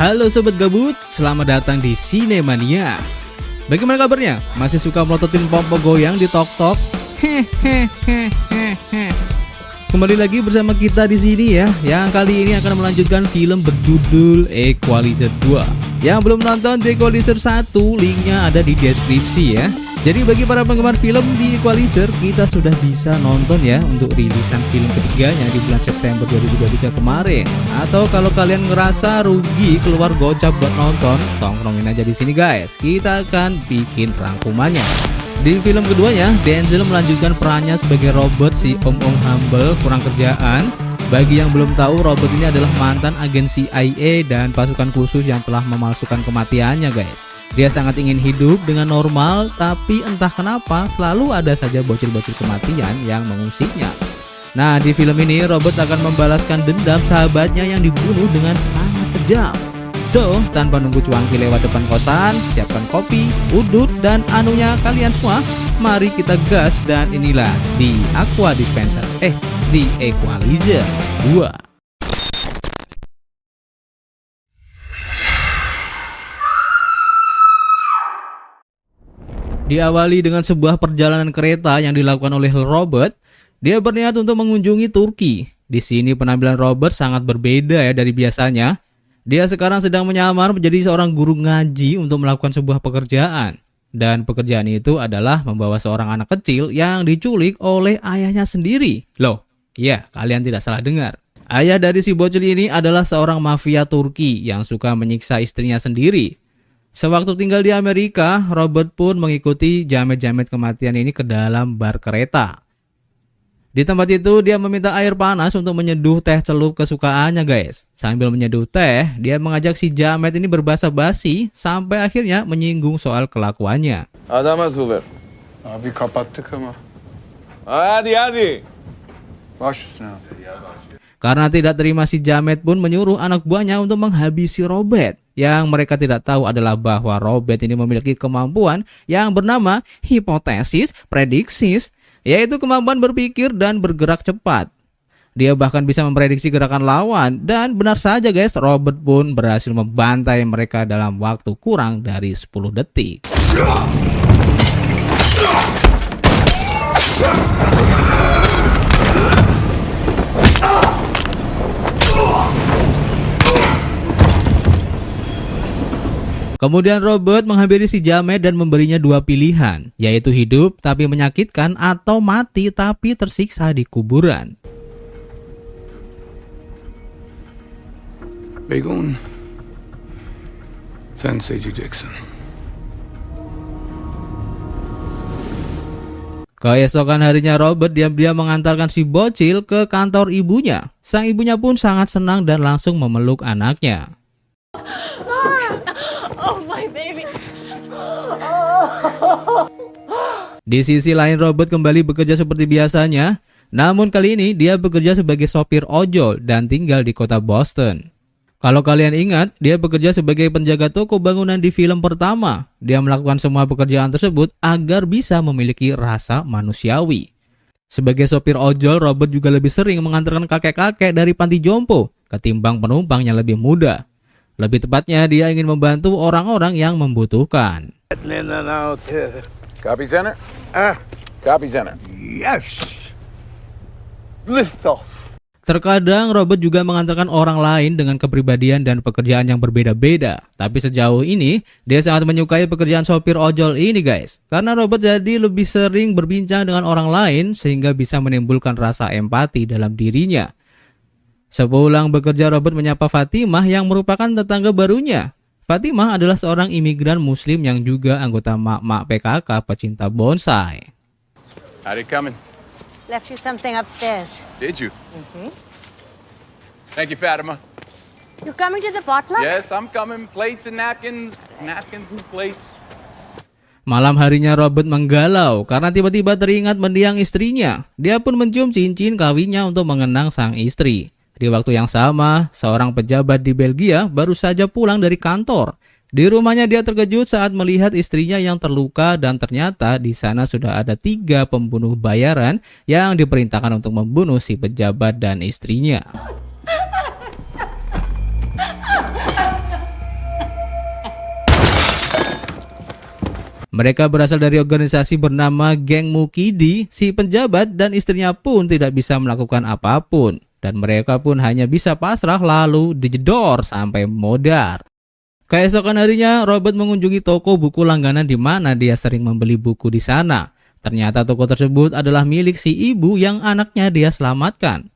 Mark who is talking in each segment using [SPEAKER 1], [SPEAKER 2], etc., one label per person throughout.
[SPEAKER 1] Halo Sobat Gabut, selamat datang di Sinemania. Bagaimana kabarnya? Masih suka melototin pompo goyang di tok-tok? Kembali lagi bersama kita di sini ya. Yang kali ini akan melanjutkan film berjudul Equalizer 2. Yang belum nonton The Equalizer 1, linknya ada di deskripsi ya. Jadi bagi para penggemar film di Equalizer, kita sudah bisa nonton ya untuk rilisan film ketiganya di bulan September 2023 kemarin. Atau kalau kalian ngerasa rugi keluar gocap buat nonton, tongkrongin aja di sini guys. Kita akan bikin rangkumannya. Di film keduanya, Denzel melanjutkan perannya sebagai Robert, si om-om humble kurang kerjaan. Bagi yang belum tahu, Robert ini adalah mantan agen CIA dan pasukan khusus yang telah memalsukan kematiannya guys. Dia sangat ingin hidup dengan normal, tapi entah kenapa selalu ada saja bocil-bocil kematian yang mengusiknya. Nah, di film ini Robert akan membalaskan dendam sahabatnya yang dibunuh dengan sangat kejam. So, tanpa nunggu cuangki lewat depan kosan, siapkan kopi, udut, dan anunya kalian semua. Mari kita gas dan inilah The Aqua Dispenser, The Equalizer 2. Diawali dengan sebuah perjalanan kereta yang dilakukan oleh Robert. Dia berniat untuk mengunjungi Turki. Di sini penampilan Robert sangat berbeda ya dari biasanya. Dia sekarang sedang menyamar menjadi seorang guru ngaji untuk melakukan sebuah pekerjaan. Dan pekerjaan itu adalah membawa seorang anak kecil yang diculik oleh ayahnya sendiri. Loh, ya kalian tidak salah dengar. Ayah dari si bocil ini adalah seorang mafia Turki yang suka menyiksa istrinya sendiri. Sewaktu tinggal di Amerika, Robert pun mengikuti jamet-jamet kematian ini ke dalam bar kereta. Di tempat itu dia meminta air panas untuk menyeduh teh celup kesukaannya guys. Sambil menyeduh teh, dia mengajak si jamet ini berbasa basi sampai akhirnya menyinggung soal kelakuannya.
[SPEAKER 2] Adama Zuber.
[SPEAKER 3] Abi kapattık ama.
[SPEAKER 2] Hadi.
[SPEAKER 3] Baş üstüne abi.
[SPEAKER 1] Karena tidak terima, si jamet pun menyuruh anak buahnya untuk menghabisi Robert. Yang mereka tidak tahu adalah bahwa Robert ini memiliki kemampuan yang bernama hipotesis prediksis, yaitu kemampuan berpikir dan bergerak cepat. Dia bahkan bisa memprediksi gerakan lawan, dan benar saja guys, Robert pun berhasil membantai mereka dalam waktu kurang dari 10 detik. Kemudian Robert menghampiri si jamet dan memberinya dua pilihan, yaitu hidup tapi menyakitkan atau mati tapi tersiksa di kuburan.
[SPEAKER 3] Begun, sen seçeceksin.
[SPEAKER 1] Keesokan harinya Robert diam-diam mengantarkan si bocil ke kantor ibunya. Sang ibunya pun sangat senang dan langsung memeluk anaknya.
[SPEAKER 4] Oh my baby.
[SPEAKER 1] Di sisi lain, Robert kembali bekerja seperti biasanya. Namun kali ini dia bekerja sebagai sopir ojol dan tinggal di kota Boston. Kalau kalian ingat, dia bekerja sebagai penjaga toko bangunan di film pertama. Dia melakukan semua pekerjaan tersebut agar bisa memiliki rasa manusiawi. Sebagai sopir ojol, Robert juga lebih sering mengantarkan kakek-kakek dari panti jompo ketimbang penumpang yang lebih muda. Lebih tepatnya, dia ingin membantu orang-orang yang membutuhkan.
[SPEAKER 2] Copy center? Copy center.
[SPEAKER 3] Yes. Lift off.
[SPEAKER 1] Terkadang Robert juga mengantarkan orang lain dengan kepribadian dan pekerjaan yang berbeda-beda. Tapi sejauh ini, dia sangat menyukai pekerjaan sopir ojol ini guys. Karena Robert jadi lebih sering berbincang dengan orang lain sehingga bisa menimbulkan rasa empati dalam dirinya. Sepulang bekerja, Robert menyapa Fatimah yang merupakan tetangga barunya. Fatimah adalah seorang imigran muslim yang juga anggota mak-mak PKK pecinta bonsai.
[SPEAKER 2] Howdy coming.
[SPEAKER 4] Left you something upstairs.
[SPEAKER 2] Did you? Thank you, Fatima.
[SPEAKER 4] You coming to the potluck?
[SPEAKER 2] Yes, I'm coming. Plates and napkins. Napkins and plates.
[SPEAKER 1] Malam harinya Robert menggalau karena tiba-tiba teringat mendiang istrinya. Dia pun mencium cincin kawinnya untuk mengenang sang istri. Di waktu yang sama, seorang pejabat di Belgia baru saja pulang dari kantor. Di rumahnya dia terkejut saat melihat istrinya yang terluka dan ternyata di sana sudah ada 3 pembunuh bayaran yang diperintahkan untuk membunuh si pejabat dan istrinya. Mereka berasal dari organisasi bernama Geng Mukidi. Si penjabat dan istrinya pun tidak bisa melakukan apapun. Dan mereka pun hanya bisa pasrah lalu dijedor sampai modar. Keesokan harinya, Robert mengunjungi toko buku langganan di mana dia sering membeli buku di sana. Ternyata toko tersebut adalah milik si ibu yang anaknya dia selamatkan.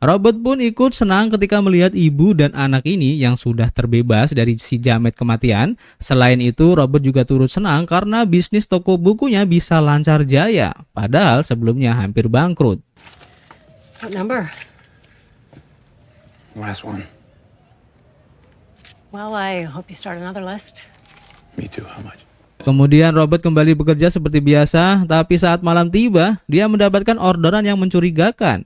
[SPEAKER 1] Robert pun ikut senang ketika melihat ibu dan anak ini yang sudah terbebas dari si jamet kematian. Selain itu, Robert juga turut senang karena bisnis toko bukunya bisa lancar jaya, padahal sebelumnya hampir bangkrut.
[SPEAKER 4] What number?
[SPEAKER 3] Last one.
[SPEAKER 4] Well, I hope you start another list.
[SPEAKER 3] Me too. How much?
[SPEAKER 1] Kemudian Robert kembali bekerja seperti biasa, tapi saat malam tiba, dia mendapatkan orderan yang mencurigakan.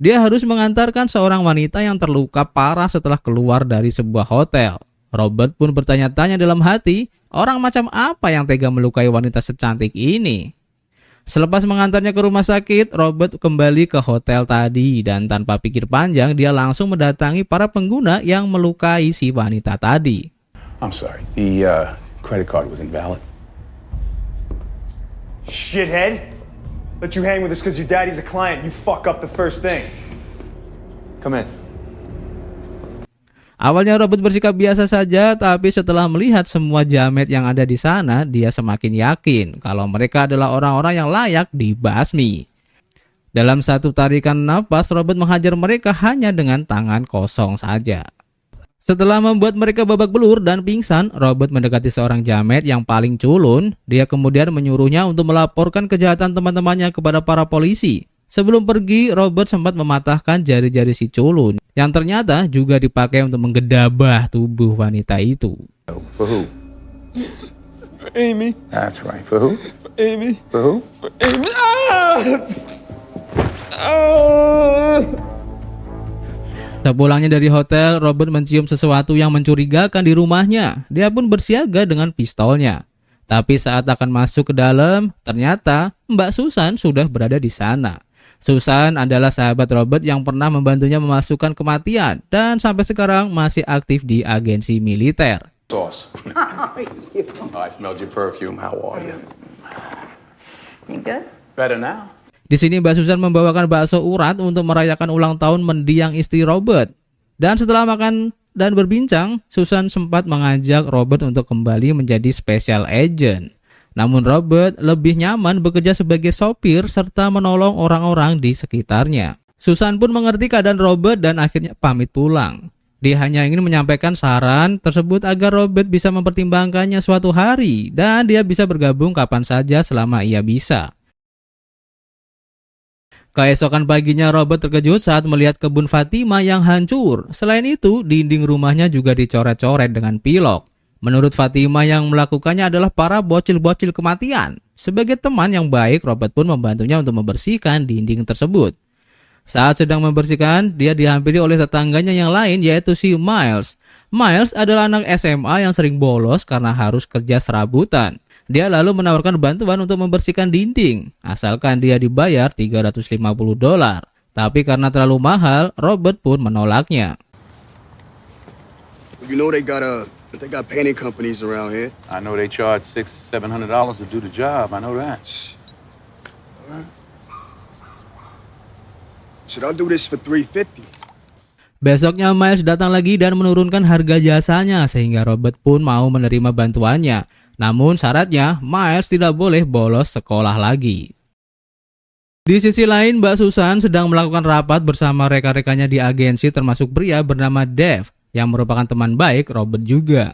[SPEAKER 1] Dia harus mengantarkan seorang wanita yang terluka parah setelah keluar dari sebuah hotel. Robert pun bertanya-tanya dalam hati, orang macam apa yang tega melukai wanita secantik ini? Selepas mengantarnya ke rumah sakit, Robert kembali ke hotel tadi dan tanpa pikir panjang dia langsung mendatangi para pengguna yang melukai si wanita tadi.
[SPEAKER 3] I'm sorry. The credit card was invalid.
[SPEAKER 5] Shithead! Let you hang with us because your daddy's a client. You fuck up the first thing. Come in.
[SPEAKER 1] Awalnya Robert bersikap biasa saja, tapi setelah melihat semua jamet yang ada di sana, dia semakin yakin kalau mereka adalah orang-orang yang layak dibasmi. Dalam satu tarikan napas, Robert menghajar mereka hanya dengan tangan kosong saja. Setelah membuat mereka babak belur dan pingsan, Robert mendekati seorang jamet yang paling culun. Dia kemudian menyuruhnya untuk melaporkan kejahatan teman-temannya kepada para polisi. Sebelum pergi, Robert sempat mematahkan jari-jari si culun, yang ternyata juga dipakai untuk menggedabah tubuh wanita itu.
[SPEAKER 3] For who?
[SPEAKER 5] For Amy.
[SPEAKER 3] That's right. For who?
[SPEAKER 5] For Amy.
[SPEAKER 3] For who?
[SPEAKER 5] For Amy. Ah!
[SPEAKER 1] Sepulangnya dari hotel, Robert mencium sesuatu yang mencurigakan di rumahnya. Dia pun bersiaga dengan pistolnya. Tapi saat akan masuk ke dalam, ternyata Mbak Susan sudah berada di sana. Susan adalah sahabat Robert yang pernah membantunya memasukkan kematian dan sampai sekarang masih aktif di agensi militer.
[SPEAKER 3] Sauce. I smelled your perfume. How are you?
[SPEAKER 4] You good?
[SPEAKER 3] Better now.
[SPEAKER 1] Di sini Mbak Susan membawakan bakso urat untuk merayakan ulang tahun mendiang istri Robert. Dan setelah makan dan berbincang, Susan sempat mengajak Robert untuk kembali menjadi special agent. Namun Robert lebih nyaman bekerja sebagai sopir serta menolong orang-orang di sekitarnya. Susan pun mengerti keadaan Robert dan akhirnya pamit pulang. Dia hanya ingin menyampaikan saran tersebut agar Robert bisa mempertimbangkannya suatu hari dan dia bisa bergabung kapan saja selama ia bisa. Keesokan paginya Robert terkejut saat melihat kebun Fatima yang hancur. Selain itu, dinding rumahnya juga dicoret-coret dengan pilok. Menurut Fatima, yang melakukannya adalah para bocil-bocil kematian. Sebagai teman yang baik, Robert pun membantunya untuk membersihkan dinding tersebut. Saat sedang membersihkan, dia dihampiri oleh tetangganya yang lain yaitu si Miles. Miles adalah anak SMA yang sering bolos karena harus kerja serabutan. Dia lalu menawarkan bantuan untuk membersihkan dinding, asalkan dia dibayar $350. Tapi karena terlalu mahal, Robert pun menolaknya.
[SPEAKER 6] You know they got painting companies around here.
[SPEAKER 3] I know they charge $600-700 to do the job. I know that.
[SPEAKER 6] Should I do this for $350?
[SPEAKER 1] Besoknya Miles datang lagi dan menurunkan harga jasanya sehingga Robert pun mau menerima bantuannya. Namun syaratnya Miles tidak boleh bolos sekolah lagi. Di sisi lain, Mbak Susan sedang melakukan rapat bersama rekan-rekannya di agensi termasuk pria bernama Dave yang merupakan teman baik Robert juga.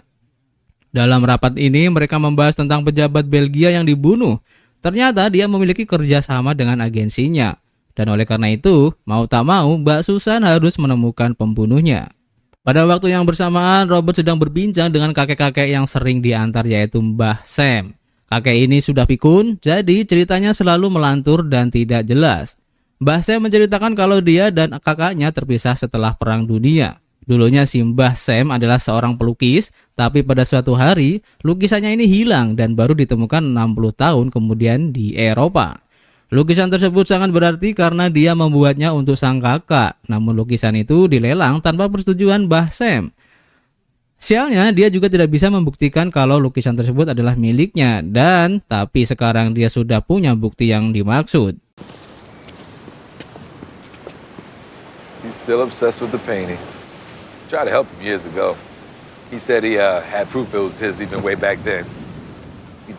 [SPEAKER 1] Dalam rapat ini mereka membahas tentang pejabat Belgia yang dibunuh. Ternyata dia memiliki kerjasama dengan agensinya. Dan oleh karena itu, mau tak mau Mbak Susan harus menemukan pembunuhnya. Pada waktu yang bersamaan, Robert sedang berbincang dengan kakek-kakek yang sering diantar yaitu Mbah Sam. Kakek ini sudah pikun, jadi ceritanya selalu melantur dan tidak jelas. Mbah Sam menceritakan kalau dia dan kakaknya terpisah setelah Perang Dunia. Dulunya si Mbah Sam adalah seorang pelukis, tapi pada suatu hari lukisannya ini hilang dan baru ditemukan 60 tahun kemudian di Eropa. Lukisan tersebut sangat berarti karena dia membuatnya untuk sang kakak, namun lukisan itu dilelang tanpa persetujuan Mbah Sam. Sialnya, dia juga tidak bisa membuktikan kalau lukisan tersebut adalah miliknya, dan tapi sekarang dia sudah punya bukti yang dimaksud.
[SPEAKER 7] He's still obsessed with the painting. Tried to help him years ago. He said he had proof it was his even way back then.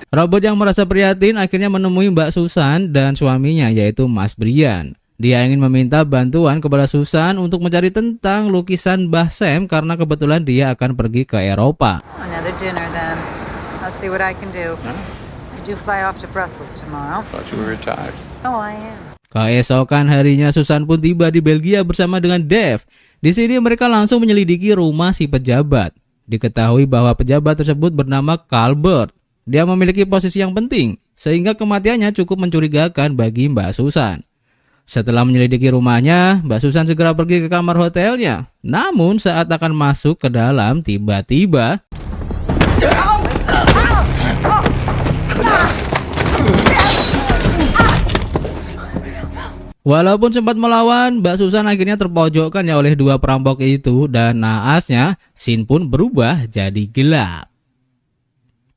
[SPEAKER 1] Robert yang merasa prihatin akhirnya menemui Mbak Susan dan suaminya, yaitu Mas Brian. Dia ingin meminta bantuan kepada Susan untuk mencari tentang lukisan Mbah Sam karena kebetulan dia akan pergi ke Eropa.
[SPEAKER 8] Another dinner then. I'll see what I can do. I do fly off to Brussels tomorrow.
[SPEAKER 3] Thought you were retired.
[SPEAKER 8] Oh, I am.
[SPEAKER 1] Keesokan harinya Susan pun tiba di Belgia bersama dengan Dave. Di sini mereka langsung menyelidiki rumah si pejabat. Diketahui bahwa pejabat tersebut bernama Calbert. Dia memiliki posisi yang penting, sehingga kematiannya cukup mencurigakan bagi Mbak Susan. Setelah menyelidiki rumahnya, Mbak Susan segera pergi ke kamar hotelnya. Namun saat akan masuk ke dalam, tiba-tiba walaupun sempat melawan, Mbak Susan akhirnya terpojokkan ya oleh dua perampok itu, dan naasnya scene pun berubah jadi gelap.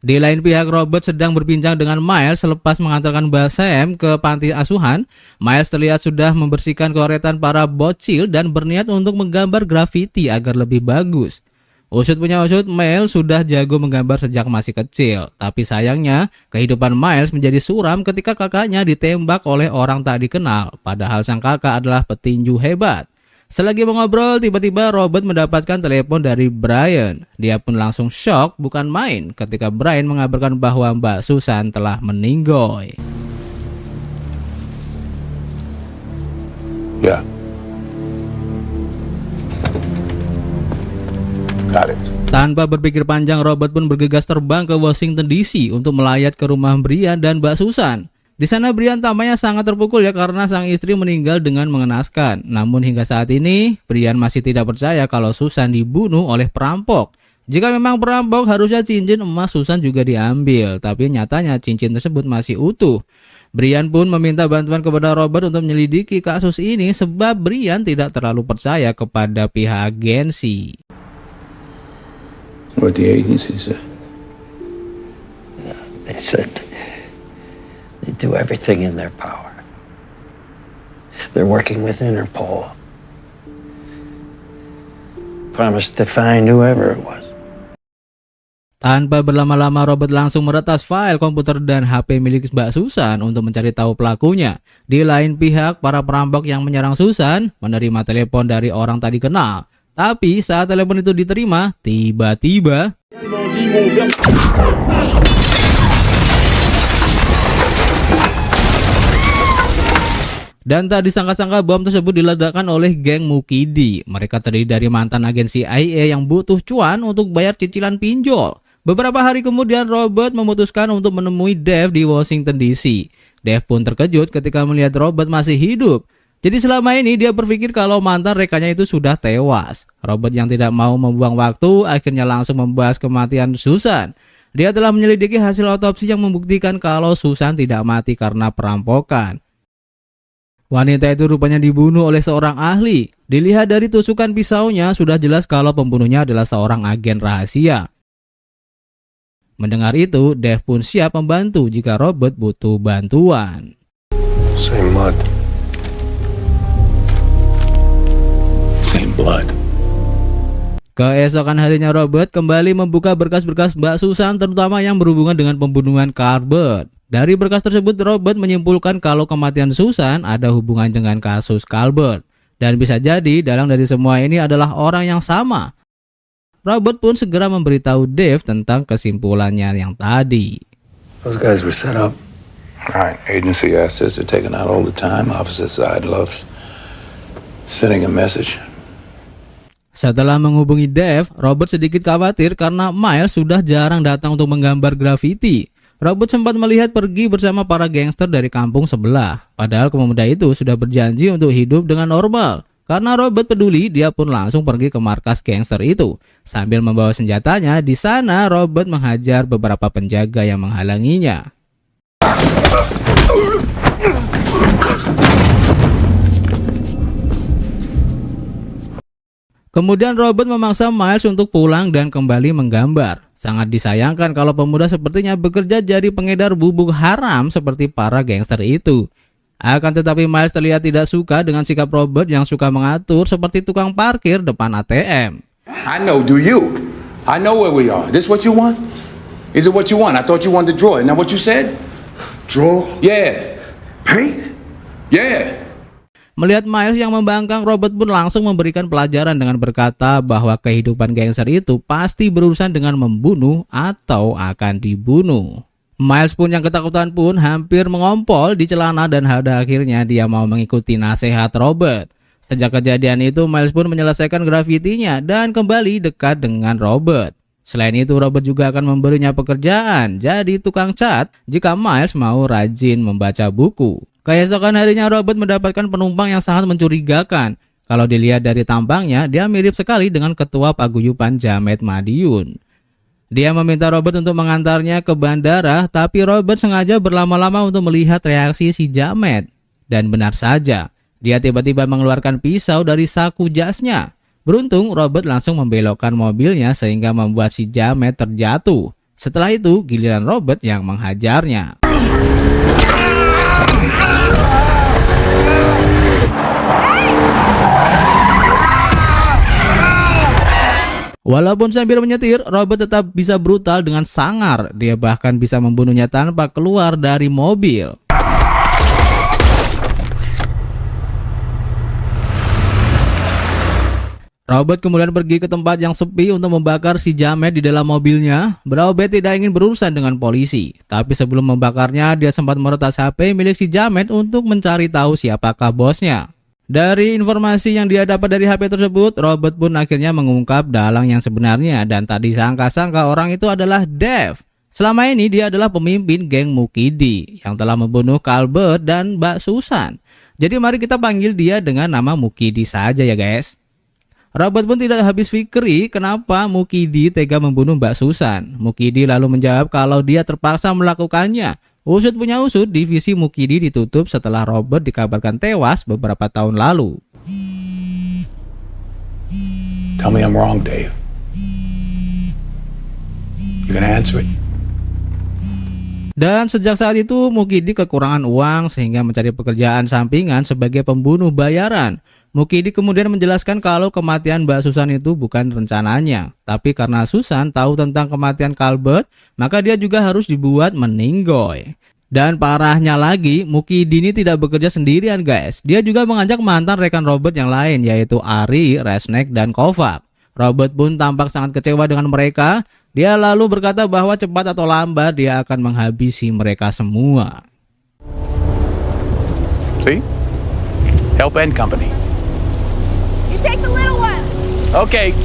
[SPEAKER 1] Di lain pihak, Robert sedang berbincang dengan Miles selepas mengantarkan Mbak Sam ke panti asuhan. Miles terlihat sudah membersihkan coretan para bocil dan berniat untuk menggambar grafiti agar lebih bagus. Usut punya usut, Miles sudah jago menggambar sejak masih kecil. Tapi sayangnya, kehidupan Miles menjadi suram ketika kakaknya ditembak oleh orang tak dikenal. Padahal sang kakak adalah petinju hebat. Selagi mengobrol, tiba-tiba Robert mendapatkan telepon dari Brian. Dia pun langsung shock bukan main ketika Brian mengabarkan bahwa Mbak Susan telah meninggoy.
[SPEAKER 3] Yeah. Got it.
[SPEAKER 1] Tanpa berpikir panjang, Robert pun bergegas terbang ke Washington DC untuk melayat ke rumah Brian dan Mbak Susan. Di sana Brian tampaknya sangat terpukul ya karena sang istri meninggal dengan mengenaskan. Namun hingga saat ini, Brian masih tidak percaya kalau Susan dibunuh oleh perampok. Jika memang perampok, harusnya cincin emas Susan juga diambil. Tapi nyatanya cincin tersebut masih utuh. Brian pun meminta bantuan kepada Robert untuk menyelidiki kasus ini sebab Brian tidak terlalu percaya kepada pihak agensi.
[SPEAKER 3] What the agency said?
[SPEAKER 9] They said they do everything in their power. They're working with Interpol. Promised to find whoever it was.
[SPEAKER 1] Tanpa berlama-lama, Robert langsung meretas file komputer dan HP milik Mbak Susan untuk mencari tahu pelakunya. Di lain pihak, para perampok yang menyerang Susan menerima telepon dari orang tak dikenal. Tapi saat telepon itu diterima, tiba-tiba dan tak disangka-sangka bom tersebut diledakkan oleh geng Mukidi. Mereka terdiri dari mantan agen CIA yang butuh cuan untuk bayar cicilan pinjol. Beberapa hari kemudian, Robert memutuskan untuk menemui Dave di Washington DC. Dave pun terkejut ketika melihat Robert masih hidup. Jadi selama ini dia berpikir kalau mantan rekannya itu sudah tewas. Robert yang tidak mau membuang waktu akhirnya langsung membahas kematian Susan. Dia telah menyelidiki hasil otopsi yang membuktikan kalau Susan tidak mati karena perampokan. Wanita itu rupanya dibunuh oleh seorang ahli. Dilihat dari tusukan pisaunya, sudah jelas kalau pembunuhnya adalah seorang agen rahasia. Mendengar itu, Dave pun siap membantu jika Robert butuh bantuan.
[SPEAKER 3] Same mud. Same blood.
[SPEAKER 1] Keesokan harinya, Robert kembali membuka berkas-berkas Mbak Susan, terutama yang berhubungan dengan pembunuhan Calbert. Dari berkas tersebut, Robert menyimpulkan kalau kematian Susan ada hubungan dengan kasus Calbert. Dan bisa jadi dalang dari semua ini adalah orang yang sama. Robert pun segera memberitahu Dave tentang kesimpulannya yang tadi.
[SPEAKER 9] Those guys were set up.
[SPEAKER 3] Right. Agency assets are taken out all the time. Opposite side loves sending a message.
[SPEAKER 1] Setelah menghubungi Dave, Robert sedikit khawatir karena Miles sudah jarang datang untuk menggambar grafiti. Robert sempat melihat pergi bersama para gangster dari kampung sebelah. Padahal pemuda itu sudah berjanji untuk hidup dengan normal. Karena Robert peduli, dia pun langsung pergi ke markas gangster itu. Sambil membawa senjatanya, di sana Robert menghajar beberapa penjaga yang menghalanginya. Kemudian Robert memaksa Miles untuk pulang dan kembali menggambar. Sangat disayangkan kalau pemuda sepertinya bekerja jadi pengedar bubuk haram seperti para gangster itu. Akan tetapi Miles terlihat tidak suka dengan sikap Robert yang suka mengatur seperti tukang parkir depan ATM.
[SPEAKER 3] I know, do you? I know where we are. This what you want? Is it what you want? I thought you wanted to draw. Isn't that what you said?
[SPEAKER 6] Draw?
[SPEAKER 3] Yeah.
[SPEAKER 6] Paint?
[SPEAKER 3] Yeah.
[SPEAKER 1] Melihat Miles yang membangkang, Robert pun langsung memberikan pelajaran dengan berkata bahwa kehidupan gangster itu pasti berurusan dengan membunuh atau akan dibunuh. Miles pun yang ketakutan pun hampir mengompol di celana dan pada akhirnya dia mau mengikuti nasihat Robert. Sejak kejadian itu, Miles pun menyelesaikan grafitinya dan kembali dekat dengan Robert. Selain itu, Robert juga akan memberinya pekerjaan jadi tukang cat jika Miles mau rajin membaca buku. Keesokan harinya Robert mendapatkan penumpang yang sangat mencurigakan. Kalau dilihat dari tampangnya, dia mirip sekali dengan ketua paguyuban Jamet Madiun. Dia meminta Robert untuk mengantarnya ke bandara, tapi Robert sengaja berlama-lama untuk melihat reaksi si Jamet. Dan benar saja, dia tiba-tiba mengeluarkan pisau dari saku jasnya. Beruntung, Robert langsung membelokkan mobilnya sehingga membuat si Jamet terjatuh. Setelah itu, giliran Robert yang menghajarnya. Walaupun sambil menyetir, Robert tetap bisa brutal dengan sangar. Dia bahkan bisa membunuhnya tanpa keluar dari mobil. Robert kemudian pergi ke tempat yang sepi untuk membakar si Jamet di dalam mobilnya. Robert tidak ingin berurusan dengan polisi. Tapi sebelum membakarnya, dia sempat meretas HP milik si Jamet untuk mencari tahu siapakah bosnya. Dari informasi yang dia dapat dari HP tersebut, Robert pun akhirnya mengungkap dalang yang sebenarnya dan tak disangka-sangka orang itu adalah Dave. Selama ini dia adalah pemimpin geng Mukidi yang telah membunuh Calbert dan Mbak Susan. Jadi mari kita panggil dia dengan nama Mukidi saja ya guys. Robert pun tidak habis fikri kenapa Mukidi tega membunuh Mbak Susan. Mukidi lalu menjawab kalau dia terpaksa melakukannya. Usut punya usut, divisi Mukidi ditutup setelah Robert dikabarkan tewas beberapa tahun lalu.
[SPEAKER 3] Tell me I'm wrong, Dave. You gonna answer it?
[SPEAKER 1] Dan sejak saat itu Mukidi kekurangan uang sehingga mencari pekerjaan sampingan sebagai pembunuh bayaran. Mukidi kemudian menjelaskan kalau kematian Mbak Susan itu bukan rencananya. Tapi karena Susan tahu tentang kematian Calbert, maka dia juga harus dibuat meninggoy. Dan parahnya lagi, Mukidi ini tidak bekerja sendirian guys. Dia juga mengajak mantan rekan Robert yang lain yaitu Ari, Resnick, dan Kovac. Robert pun tampak sangat kecewa dengan mereka. Dia lalu berkata bahwa cepat atau lambat dia akan menghabisi mereka semua.
[SPEAKER 3] See? Help End Company.
[SPEAKER 10] You take the little one.
[SPEAKER 3] Okay.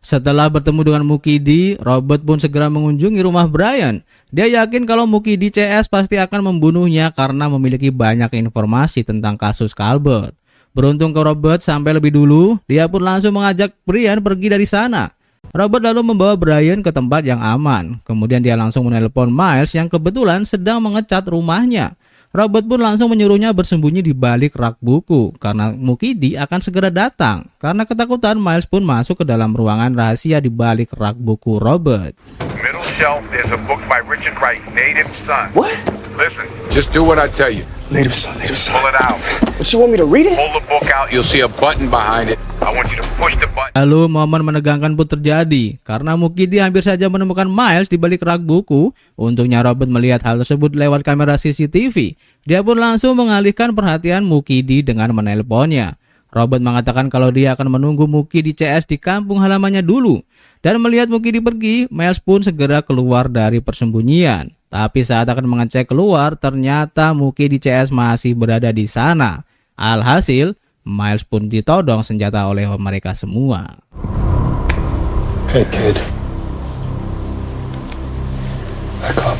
[SPEAKER 1] Setelah bertemu dengan Mukidi, Robert pun segera mengunjungi rumah Brian. Dia yakin kalau Mukidi CS pasti akan membunuhnya karena memiliki banyak informasi tentang kasus Calbert. Beruntung ke Robert sampai lebih dulu, dia pun langsung mengajak Brian pergi dari sana. Robert lalu membawa Brian ke tempat yang aman. Kemudian dia langsung menelpon Miles yang kebetulan sedang mengecat rumahnya. Robert pun langsung menyuruhnya bersembunyi di balik rak buku karena Mukidi akan segera datang. Karena ketakutan, Miles pun masuk ke dalam ruangan rahasia di balik rak buku Robert.
[SPEAKER 11] Middle shelf, there's a book by Richard Wright, Native Son.
[SPEAKER 6] What?
[SPEAKER 11] Listen,
[SPEAKER 3] Just do what I tell you.
[SPEAKER 6] Native Son, Native Son.
[SPEAKER 11] pull it out.
[SPEAKER 6] What, you want me to read it?
[SPEAKER 11] Pull the book out.
[SPEAKER 3] You'll see a button behind it.
[SPEAKER 11] I want you to push the button.
[SPEAKER 1] Lalu momen menegangkan pun terjadi karena Mukidi hampir saja menemukan Miles di balik rak buku. Untungnya Robert melihat hal tersebut lewat kamera CCTV. Dia pun langsung mengalihkan perhatian Mukidi dengan menelponnya. Robert mengatakan kalau dia akan menunggu Mukidi CS di kampung halamannya dulu. Dan melihat Mukidi pergi, Miles pun segera keluar dari persembunyian. Tapi saat akan mengecek keluar, ternyata Mukidi CS masih berada di sana. Alhasil, Miles pun ditodong senjata oleh mereka semua.
[SPEAKER 6] Hey kid. Back up.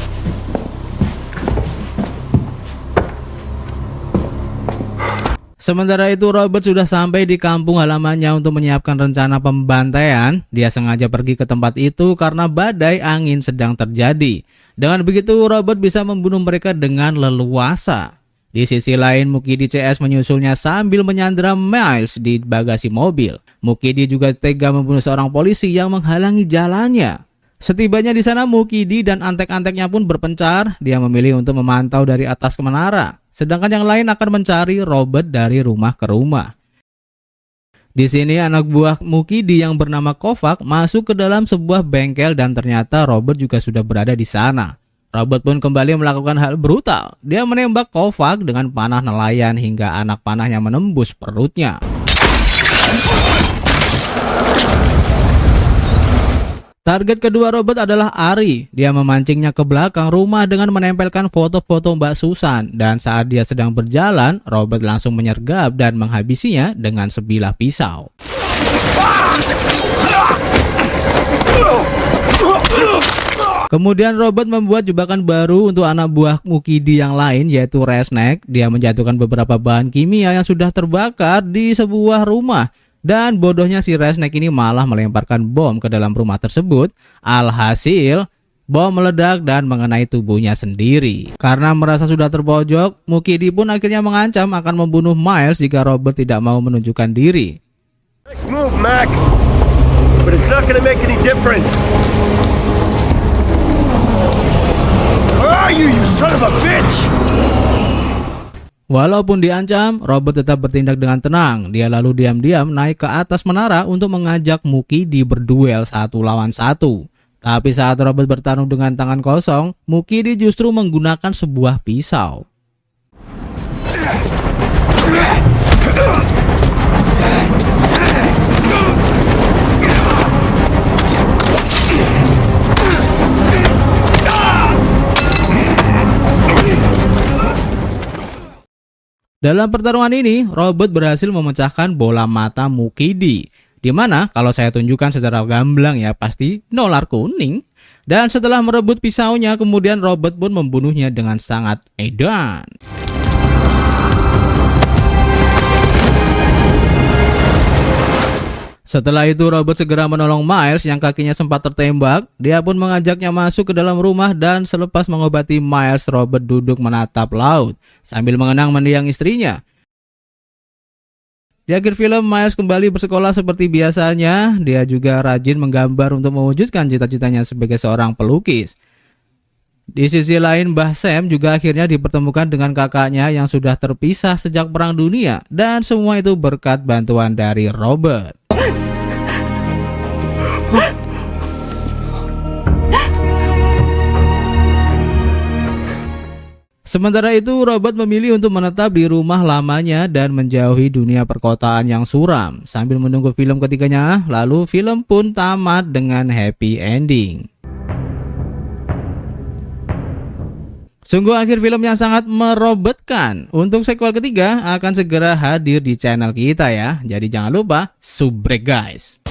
[SPEAKER 1] Sementara itu Robert sudah sampai di kampung halamannya untuk menyiapkan rencana pembantaian. Dia sengaja pergi ke tempat itu karena badai angin sedang terjadi. Dengan begitu Robert bisa membunuh mereka dengan leluasa. Di sisi lain, Mukidi CS menyusulnya sambil menyandra Miles di bagasi mobil. Mukidi juga tega membunuh seorang polisi yang menghalangi jalannya. Setibanya di sana, Mukidi dan antek-anteknya pun berpencar. Dia memilih untuk memantau dari atas ke menara, sedangkan yang lain akan mencari Robert dari rumah ke rumah. Di sini anak buah Mukidi yang bernama Kovac masuk ke dalam sebuah bengkel dan ternyata Robert juga sudah berada di sana. Robert pun kembali melakukan hal brutal. Dia menembak Kovac dengan panah nelayan hingga anak panahnya menembus perutnya. Target kedua Robert adalah Ari. Dia memancingnya ke belakang rumah dengan menempelkan foto-foto Mbak Susan. Dan saat dia sedang berjalan, Robert langsung menyergap dan menghabisinya dengan sebilah pisau. Kemudian Robert membuat jebakan baru untuk anak buah Mukidi yang lain, yaitu Resnick. Dia menjatuhkan beberapa bahan kimia yang sudah terbakar di sebuah rumah. Dan bodohnya si Resnick ini malah melemparkan bom ke dalam rumah tersebut. Alhasil, bom meledak dan mengenai tubuhnya sendiri. Karena merasa sudah terpojok, Mukidi pun akhirnya mengancam akan membunuh Miles jika Robert tidak mau menunjukkan diri.
[SPEAKER 11] Nice move, Mac. But it's not gonna make any difference. Where are you, you son of a bitch?
[SPEAKER 1] Walaupun diancam, Robert tetap bertindak dengan tenang. Dia lalu diam-diam naik ke atas menara untuk mengajak Mukidi berduel 1 lawan 1. Tapi saat Robert bertarung dengan tangan kosong, Mukidi justru menggunakan sebuah pisau. Dalam pertarungan ini, Robert berhasil memecahkan bola mata Mukidi. Di mana kalau saya tunjukkan secara gamblang ya pasti dolar kuning. Dan setelah merebut pisaunya, kemudian Robert pun membunuhnya dengan sangat edan. Setelah itu Robert segera menolong Miles yang kakinya sempat tertembak. Dia pun mengajaknya masuk ke dalam rumah dan selepas mengobati Miles, Robert duduk menatap laut sambil mengenang mendiang istrinya. Di akhir film, Miles kembali bersekolah seperti biasanya. Dia juga rajin menggambar untuk mewujudkan cita-citanya sebagai seorang pelukis. Di sisi lain, Mbah Sam juga akhirnya dipertemukan dengan kakaknya yang sudah terpisah sejak Perang Dunia. Dan semua itu berkat bantuan dari Robert. Sementara itu, Robert memilih untuk menetap di rumah lamanya dan menjauhi dunia perkotaan yang suram. Sambil menunggu film ketiganya, lalu film pun tamat dengan happy ending. Sungguh akhir film yang sangat merobetkan. Untuk sequel ketiga akan segera hadir di channel kita ya. Jadi jangan lupa subrek guys.